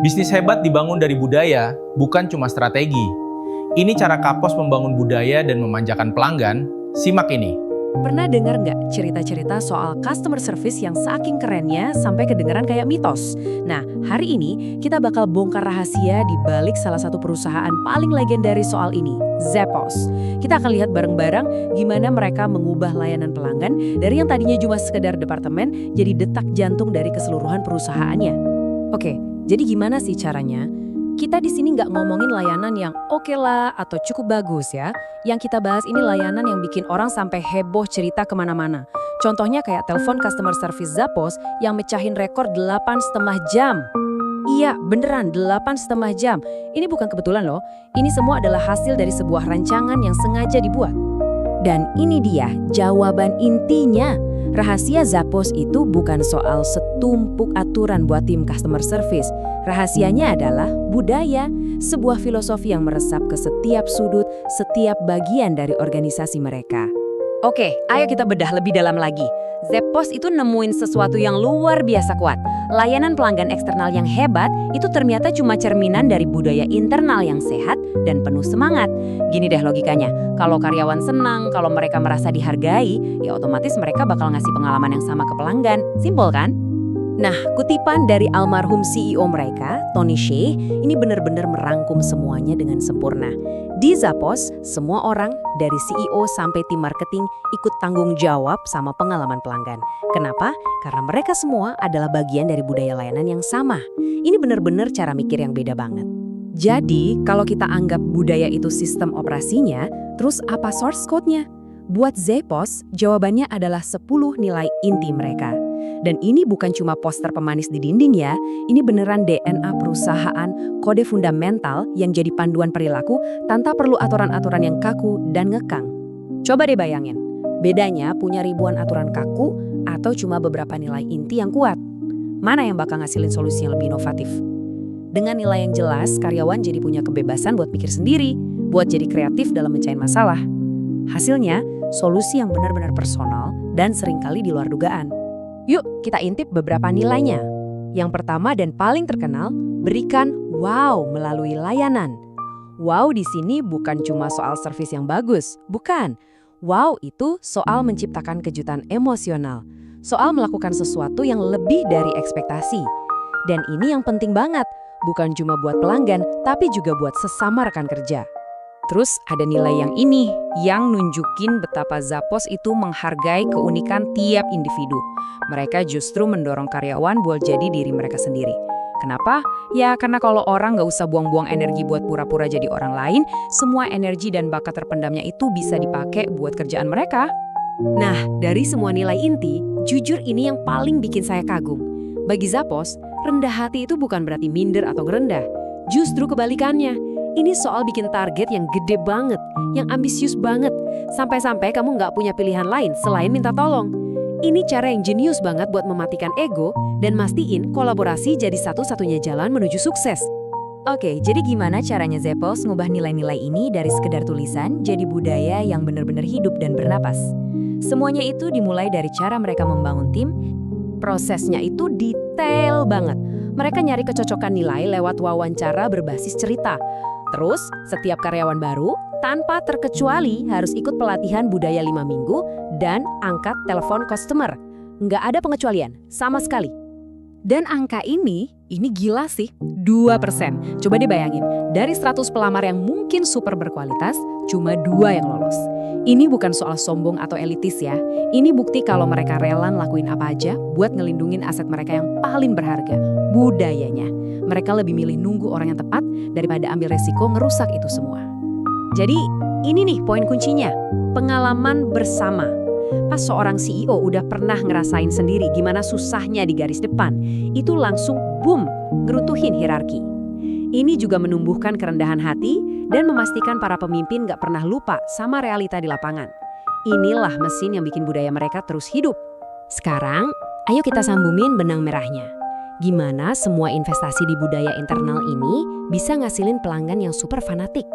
Bisnis hebat dibangun dari budaya, bukan cuma strategi. Ini cara Kapos membangun budaya dan memanjakan pelanggan. Simak ini. Pernah dengar nggak cerita-cerita soal customer service yang saking kerennya sampai kedengaran kayak mitos? Nah, hari ini kita bakal bongkar rahasia di balik salah satu perusahaan paling legendaris soal ini, Zappos. Kita akan lihat bareng-bareng gimana mereka mengubah layanan pelanggan dari yang tadinya cuma sekedar departemen jadi detak jantung dari keseluruhan perusahaannya. Oke, jadi gimana sih caranya? Kita di sini nggak ngomongin layanan yang oke lah atau cukup bagus ya. Yang kita bahas ini layanan yang bikin orang sampai heboh cerita kemana-mana. Contohnya kayak telepon customer service Zappos yang mecahin rekor 8,5 jam. Iya, beneran 8,5 jam. Ini bukan kebetulan loh. Ini semua adalah hasil dari sebuah rancangan yang sengaja dibuat. Dan ini dia jawaban intinya. Rahasia Zappos itu bukan soal setumpuk aturan buat tim customer service. Rahasianya adalah budaya, sebuah filosofi yang meresap ke setiap sudut, setiap bagian dari organisasi mereka. Oke, ayo kita bedah lebih dalam lagi. Zappos itu nemuin sesuatu yang luar biasa kuat. Layanan pelanggan eksternal yang hebat itu ternyata cuma cerminan dari budaya internal yang sehat dan penuh semangat. Gini deh logikanya, kalau karyawan senang, kalau mereka merasa dihargai, ya otomatis mereka bakal ngasih pengalaman yang sama ke pelanggan. Simpel kan? Nah, kutipan dari almarhum CEO mereka, Tony Hsieh, ini benar-benar merangkum semuanya dengan sempurna. Di Zappos, semua orang dari CEO sampai tim marketing ikut tanggung jawab sama pengalaman pelanggan. Kenapa? Karena mereka semua adalah bagian dari budaya layanan yang sama. Ini benar-benar cara mikir yang beda banget. Jadi, kalau kita anggap budaya itu sistem operasinya, terus apa source code-nya? Buat Zappos, jawabannya adalah 10 nilai inti mereka. Dan ini bukan cuma poster pemanis di dinding ya, ini beneran DNA perusahaan, kode fundamental yang jadi panduan perilaku tanpa perlu aturan-aturan yang kaku dan ngekang. Coba deh bayangin, bedanya punya ribuan aturan kaku atau cuma beberapa nilai inti yang kuat. Mana yang bakal ngasilin solusi yang lebih inovatif? Dengan nilai yang jelas, karyawan jadi punya kebebasan buat pikir sendiri, buat jadi kreatif dalam mencapai masalah. Hasilnya, solusi yang benar-benar personal dan seringkali di luar dugaan. Yuk, kita intip beberapa nilainya. Yang pertama dan paling terkenal, berikan wow melalui layanan. Wow di sini bukan cuma soal servis yang bagus, bukan. Wow itu soal menciptakan kejutan emosional, soal melakukan sesuatu yang lebih dari ekspektasi. Dan ini yang penting banget, bukan cuma buat pelanggan, tapi juga buat sesama rekan kerja. Terus ada nilai yang ini, yang nunjukin betapa Zappos itu menghargai keunikan tiap individu. Mereka justru mendorong karyawan buat jadi diri mereka sendiri. Kenapa? Ya karena kalau orang nggak usah buang-buang energi buat pura-pura jadi orang lain, semua energi dan bakat terpendamnya itu bisa dipakai buat kerjaan mereka. Nah, dari semua nilai inti, jujur ini yang paling bikin saya kagum. Bagi Zappos, rendah hati itu bukan berarti minder atau rendah. Justru kebalikannya. Ini soal bikin target yang gede banget, yang ambisius banget. Sampai-sampai kamu nggak punya pilihan lain selain minta tolong. Ini cara yang jenius banget buat mematikan ego dan mastiin kolaborasi jadi satu-satunya jalan menuju sukses. Oke, jadi gimana caranya Zappos ngubah nilai-nilai ini dari sekedar tulisan jadi budaya yang benar-benar hidup dan bernapas? Semuanya itu dimulai dari cara mereka membangun tim. Prosesnya itu detail banget. Mereka nyari kecocokan nilai lewat wawancara berbasis cerita. Terus, setiap karyawan baru, tanpa terkecuali harus ikut pelatihan budaya 5 minggu dan angkat telepon customer. Nggak ada pengecualian, sama sekali. Dan angka ini gila sih, 2%. Coba dibayangin, dari 100 pelamar yang mungkin super berkualitas, cuma 2 yang lolos. Ini bukan soal sombong atau elitis ya. Ini bukti kalau mereka rela lakuin apa aja buat ngelindungin aset mereka yang paling berharga, budayanya. Mereka lebih milih nunggu orang yang tepat daripada ambil resiko ngerusak itu semua. Jadi ini nih poin kuncinya, pengalaman bersama. Pas seorang CEO udah pernah ngerasain sendiri gimana susahnya di garis depan, itu langsung boom, ngeruntuhin hierarki. Ini juga menumbuhkan kerendahan hati dan memastikan para pemimpin gak pernah lupa sama realita di lapangan. Inilah mesin yang bikin budaya mereka terus hidup. Sekarang, ayo kita sambungin benang merahnya. Gimana semua investasi di budaya internal ini bisa ngasilin pelanggan yang super fanatik?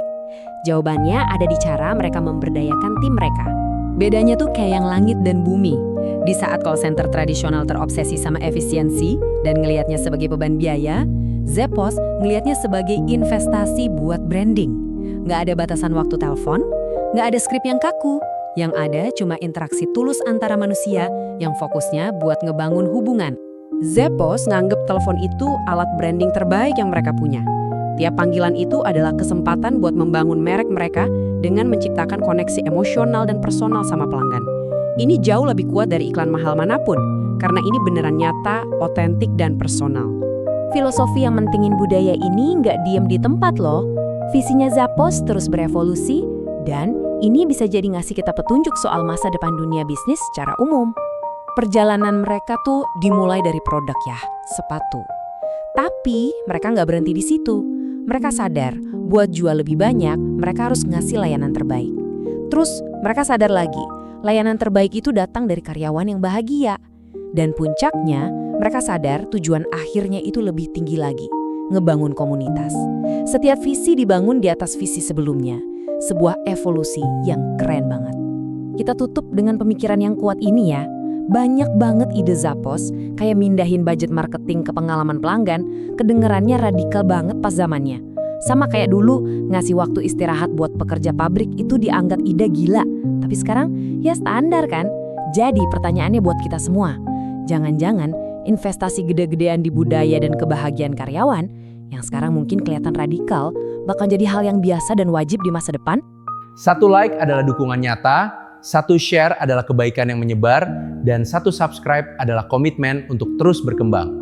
Jawabannya ada di cara mereka memberdayakan tim mereka. Bedanya tuh kayak yang langit dan bumi. Di saat call center tradisional terobsesi sama efisiensi dan ngelihatnya sebagai beban biaya, Zappos ngelihatnya sebagai investasi buat branding. Nggak ada batasan waktu telepon, nggak ada skrip yang kaku. Yang ada cuma interaksi tulus antara manusia yang fokusnya buat ngebangun hubungan. Zappos nganggep telepon itu alat branding terbaik yang mereka punya. Tiap panggilan itu adalah kesempatan buat membangun merek mereka dengan menciptakan koneksi emosional dan personal sama pelanggan. Ini jauh lebih kuat dari iklan mahal manapun, karena ini beneran nyata, otentik, dan personal. Filosofi yang mentingin budaya ini nggak diem di tempat loh. Visinya Zappos terus berevolusi, dan ini bisa jadi ngasih kita petunjuk soal masa depan dunia bisnis secara umum. Perjalanan mereka tuh dimulai dari produk ya, sepatu. Tapi mereka nggak berhenti di situ. Mereka sadar, buat jual lebih banyak, mereka harus ngasih layanan terbaik. Terus mereka sadar lagi, layanan terbaik itu datang dari karyawan yang bahagia. Dan puncaknya, mereka sadar tujuan akhirnya itu lebih tinggi lagi, ngebangun komunitas. Setiap visi dibangun di atas visi sebelumnya. Sebuah evolusi yang keren banget. Kita tutup dengan pemikiran yang kuat ini ya. Banyak banget ide Zappos, kayak mindahin budget marketing ke pengalaman pelanggan, kedengerannya radikal banget pas zamannya. Sama kayak dulu, ngasih waktu istirahat buat pekerja pabrik itu dianggap ide gila. Tapi sekarang, ya standar kan? Jadi pertanyaannya buat kita semua. Jangan-jangan investasi gede-gedean di budaya dan kebahagiaan karyawan, yang sekarang mungkin kelihatan radikal, bakal jadi hal yang biasa dan wajib di masa depan? 1 like adalah dukungan nyata, 1 share adalah kebaikan yang menyebar, dan 1 subscribe adalah komitmen untuk terus berkembang.